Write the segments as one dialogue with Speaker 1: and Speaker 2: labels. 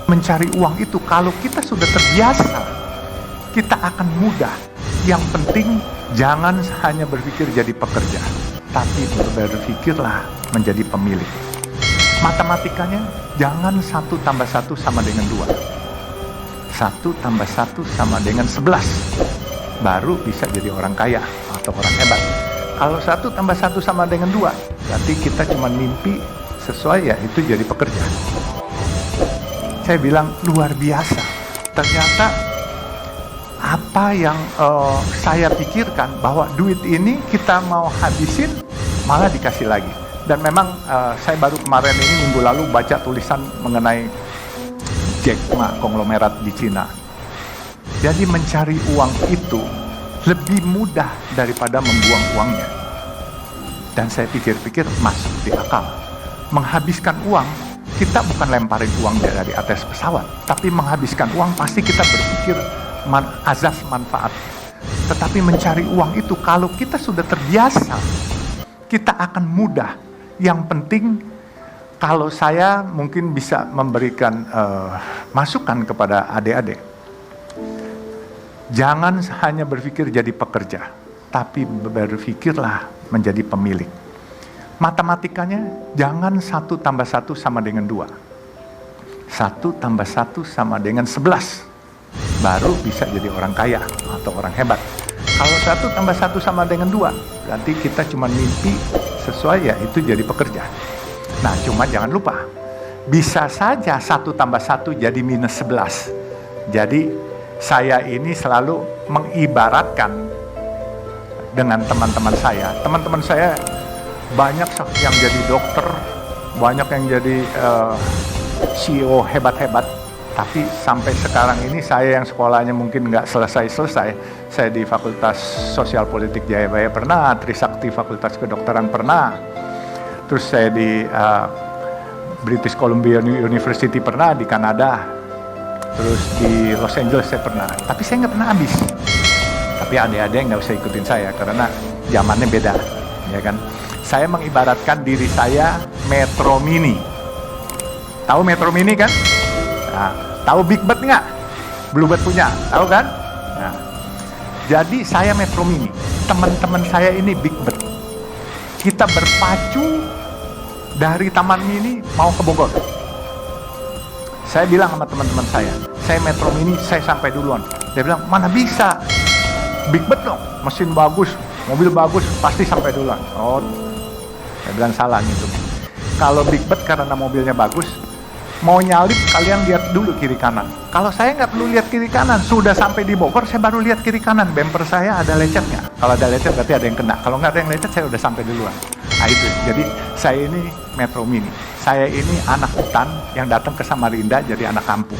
Speaker 1: Mencari uang itu kalau kita sudah terbiasa, kita akan mudah. Yang penting jangan hanya berpikir jadi pekerja, tapi berpikirlah menjadi pemilik. Matematikanya jangan 1 tambah 1 sama dengan 2. 1 tambah 1 sama dengan 11. Baru bisa jadi orang kaya atau orang hebat. Kalau 1 tambah 1 sama dengan 2, berarti kita cuma mimpi sesuai ya itu jadi pekerja. Saya bilang luar biasa. Ternyata apa yang saya pikirkan bahwa duit ini kita mau habisin malah dikasih lagi. Dan memang saya baru kemarin ini minggu lalu baca tulisan mengenai Jack Ma konglomerat di Cina. Jadi mencari uang itu lebih mudah daripada membuang uangnya. Dan saya pikir-pikir masuk di akal. Menghabiskan uang, kita bukan lemparin uang dari atas pesawat, tapi menghabiskan uang pasti kita berpikir azas manfaat. Tetapi mencari uang itu kalau kita sudah terbiasa, kita akan mudah. Yang penting kalau saya mungkin bisa memberikan masukan kepada adik-adik, jangan hanya berpikir jadi pekerja, tapi berpikirlah menjadi pemilik. Matematikanya jangan 1 tambah 1 sama dengan 2. 1 tambah 1 sama dengan 11. Baru bisa jadi orang kaya atau orang hebat. Kalau 1 tambah 1 sama dengan 2, berarti kita cuma mimpi sesuai ya itu jadi pekerja. Nah cuma jangan lupa, bisa saja 1 tambah 1 jadi minus 11. Jadi saya ini selalu mengibaratkan dengan teman-teman saya. Teman-teman saya banyak yang jadi dokter, banyak yang jadi CEO hebat-hebat, tapi sampai sekarang ini saya yang sekolahnya mungkin nggak selesai-selesai. Saya di Fakultas Sosial Politik Jayabaya pernah, Trisakti Fakultas Kedokteran pernah, terus saya di British Columbia University pernah, di Kanada, terus di Los Angeles saya pernah, tapi saya nggak pernah habis. Tapi adik-adik nggak usah ikutin saya karena zamannya beda, ya kan? Saya mengibaratkan diri saya Metro Mini. Tahu Metro Mini kan? Nah, tahu Big Bird nggak? Bluebird punya, tahu kan? Nah, jadi saya Metro Mini. Teman-teman saya ini Big Bird. Kita berpacu dari Taman Mini mau ke Bogor. Saya bilang sama teman-teman saya Metro Mini, saya sampai duluan. Dia bilang, mana bisa? Big Bird dong, mesin bagus, mobil bagus, pasti sampai duluan. Oh, saya bilang salah gitu. Kalau Big Bird karena mobilnya bagus, mau nyalip kalian lihat dulu kiri kanan. Kalau saya nggak perlu lihat kiri kanan, sudah sampai di Bogor saya baru lihat kiri kanan. Bumper saya ada lecetnya. Kalau ada lecet berarti ada yang kena. Kalau nggak ada yang lecet saya udah sampai duluan. Nah itu. Jadi saya ini Metro Mini. Saya ini anak hutan yang datang ke Samarinda jadi anak kampung.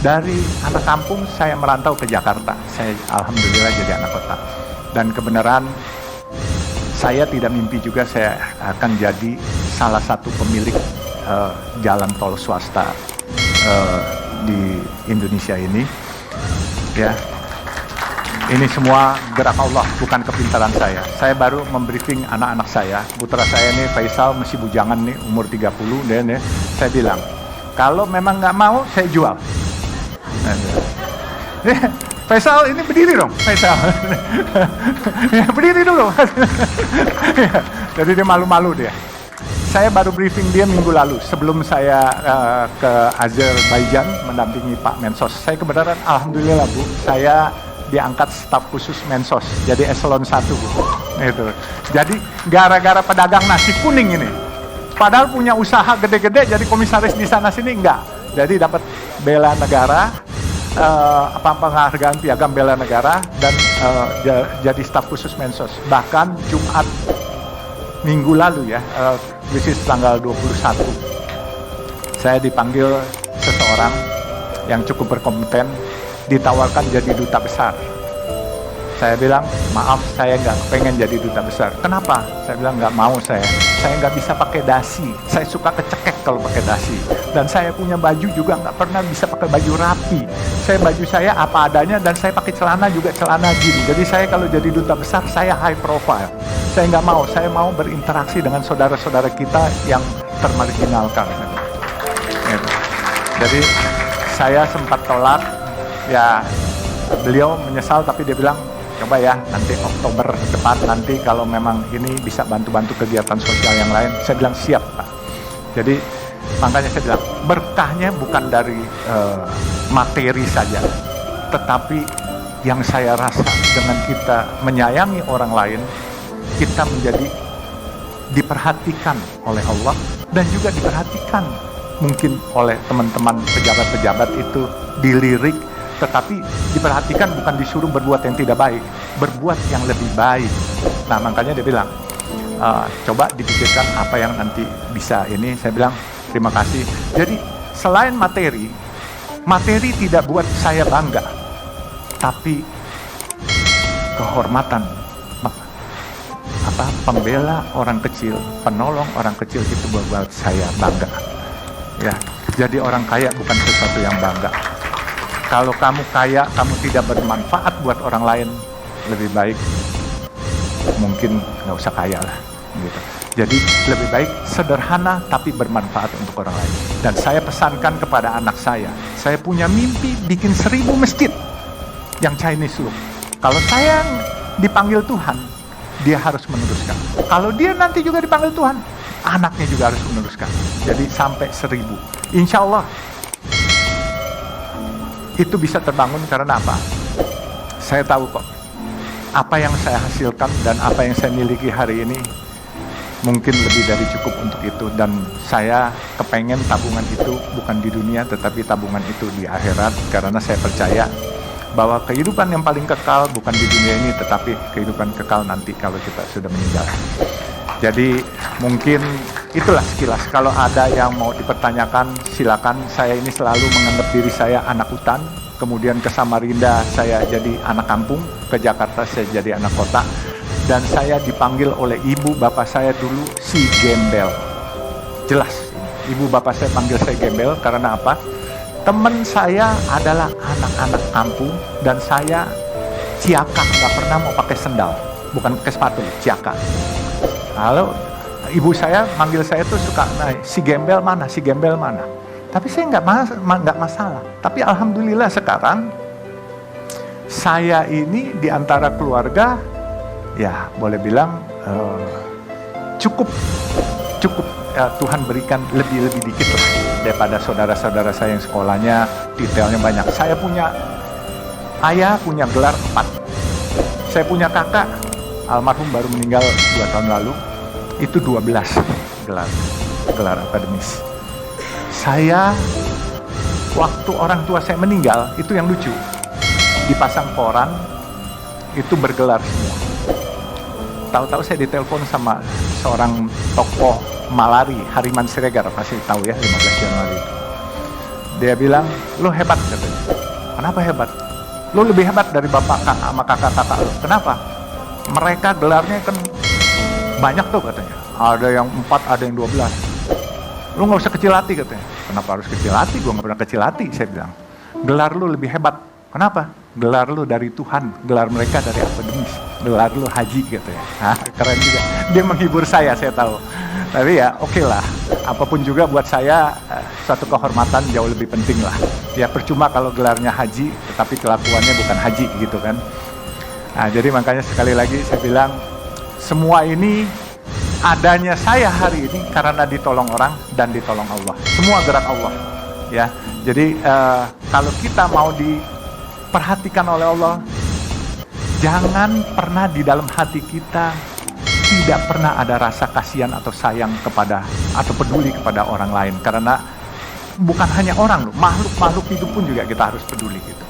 Speaker 1: Dari anak kampung saya merantau ke Jakarta. Saya alhamdulillah jadi anak kota. Dan kebenaran saya tidak mimpi juga saya akan jadi salah satu pemilik jalan tol swasta di Indonesia ini. Ya, ini semua gerak Allah, bukan kepintaran saya. Saya baru membriefing anak-anak saya. Putra saya ini Faisal masih bujangan nih, umur 30. Dan ya, saya bilang, kalau memang nggak mau, saya jual. Faisal ini berdiri dong, Faisal. Ya, berdiri dulu. Jadi dia malu-malu dia. Saya baru briefing dia minggu lalu sebelum saya ke Azerbaijan mendampingi Pak Mensos. Saya kebenaran alhamdulillah Bu, saya diangkat staf khusus Mensos, jadi eselon 1 Bu. Itu. Jadi gara-gara pedagang nasi kuning ini, padahal punya usaha gede-gede jadi komisaris di sana sini enggak. Jadi dapat bela negara, penghargaan piagam bela negara dan jadi staf khusus Mensos. Bahkan Jumat minggu lalu ya, which is tanggal 21, saya dipanggil seseorang yang cukup berkompeten, ditawarkan jadi duta besar. Saya bilang, maaf saya nggak pengen jadi duta besar. Kenapa? Saya bilang nggak mau saya nggak bisa pakai dasi. Saya suka kecekek kalau pakai dasi. Dan saya punya baju juga nggak pernah bisa pakai baju rapi. Baju saya apa adanya dan saya pakai celana juga celana gini. Jadi saya kalau jadi duta besar saya high profile. Saya nggak mau, saya mau berinteraksi dengan saudara-saudara kita yang termarginalkan. Jadi saya sempat tolak, ya beliau menyesal tapi dia bilang, coba ya nanti Oktober depan nanti kalau memang ini bisa bantu-bantu kegiatan sosial yang lain. Saya bilang siap Pak. Jadi makanya saya bilang berkahnya bukan dari materi saja, tetapi yang saya rasa dengan kita menyayangi orang lain, kita menjadi diperhatikan oleh Allah dan juga diperhatikan mungkin oleh teman-teman pejabat-pejabat itu, dilirik, tetapi diperhatikan bukan disuruh berbuat yang tidak baik, berbuat yang lebih baik. Nah makanya dia bilang, coba dipikirkan apa yang nanti bisa ini. Saya bilang terima kasih. Jadi selain materi tidak buat saya bangga, tapi kehormatan, pembela orang kecil, penolong orang kecil itu buat saya bangga. Ya, jadi orang kaya bukan sesuatu yang bangga. Kalau kamu kaya, kamu tidak bermanfaat buat orang lain, lebih baik mungkin nggak usah kaya lah. Gitu. Jadi lebih baik sederhana tapi bermanfaat untuk orang lain. Dan saya pesankan kepada anak saya punya mimpi bikin 1000 masjid yang Chinese look. Kalau saya dipanggil Tuhan, dia harus meneruskan. Kalau dia nanti juga dipanggil Tuhan, anaknya juga harus meneruskan. Jadi sampai 1000. Insya Allah itu bisa terbangun karena apa? Saya tahu kok, apa yang saya hasilkan dan apa yang saya miliki hari ini mungkin lebih dari cukup untuk itu. Dan saya kepengen tabungan itu bukan di dunia, tetapi tabungan itu di akhirat. Karena saya percaya bahwa kehidupan yang paling kekal bukan di dunia ini, tetapi kehidupan kekal nanti kalau kita sudah meninggal. Jadi mungkin itulah sekilas. Kalau ada yang mau dipertanyakan, silakan. Saya ini selalu menganggap diri saya anak hutan. Kemudian ke Samarinda saya jadi anak kampung, ke Jakarta saya jadi anak kota. Dan saya dipanggil oleh ibu bapak saya dulu si gembel. Jelas, ibu bapak saya panggil saya gembel karena apa? Teman saya adalah anak-anak kampung dan saya ciaka, nggak pernah mau pakai sendal, bukan pakai sepatu, ciaka. Lalu ibu saya manggil saya tuh suka, nah, si gembel mana, si gembel mana. Tapi saya nggak masalah. Tapi alhamdulillah sekarang saya ini di antara keluarga, ya boleh bilang cukup Tuhan berikan lebih dikit lah daripada saudara-saudara saya yang sekolahnya detailnya banyak. Saya punya ayah punya gelar 4. Saya punya kakak almarhum baru meninggal 2 tahun lalu, itu 12 gelar akademis. Saya waktu orang tua saya meninggal itu yang lucu, dipasang koran itu bergelar semua. Tahu-tahu saya ditelepon sama seorang tokoh Malari, Hariman Siregar, pasti tahu ya, 15 Januari itu. Dia bilang, lo hebat katanya. Kenapa hebat? Lo lebih hebat dari bapak sama kakak-kakak lo. Kenapa? Mereka gelarnya kan banyak tuh katanya. Ada yang 4, ada yang 12. Lo gak usah kecil hati katanya. Kenapa harus kecil hati? Gue gak pernah kecil hati, saya bilang. Gelar lo lebih hebat. Kenapa? Gelar lo dari Tuhan, gelar mereka dari akademis. Gelar lo haji katanya. Nah, keren juga. Dia menghibur saya tahu. Tapi ya oke lah, apapun juga buat saya suatu kehormatan jauh lebih penting lah. Ya percuma kalau gelarnya haji, tetapi kelakuannya bukan haji gitu kan. Nah jadi makanya sekali lagi saya bilang, semua ini adanya saya hari ini karena ditolong orang dan ditolong Allah. Semua gerak Allah. Ya, jadi kalau kita mau diperhatikan oleh Allah, jangan pernah di dalam hati kita tidak pernah ada rasa kasihan atau sayang kepada atau peduli kepada orang lain, karena bukan hanya orang loh, makhluk hidup pun juga kita harus peduli gitu.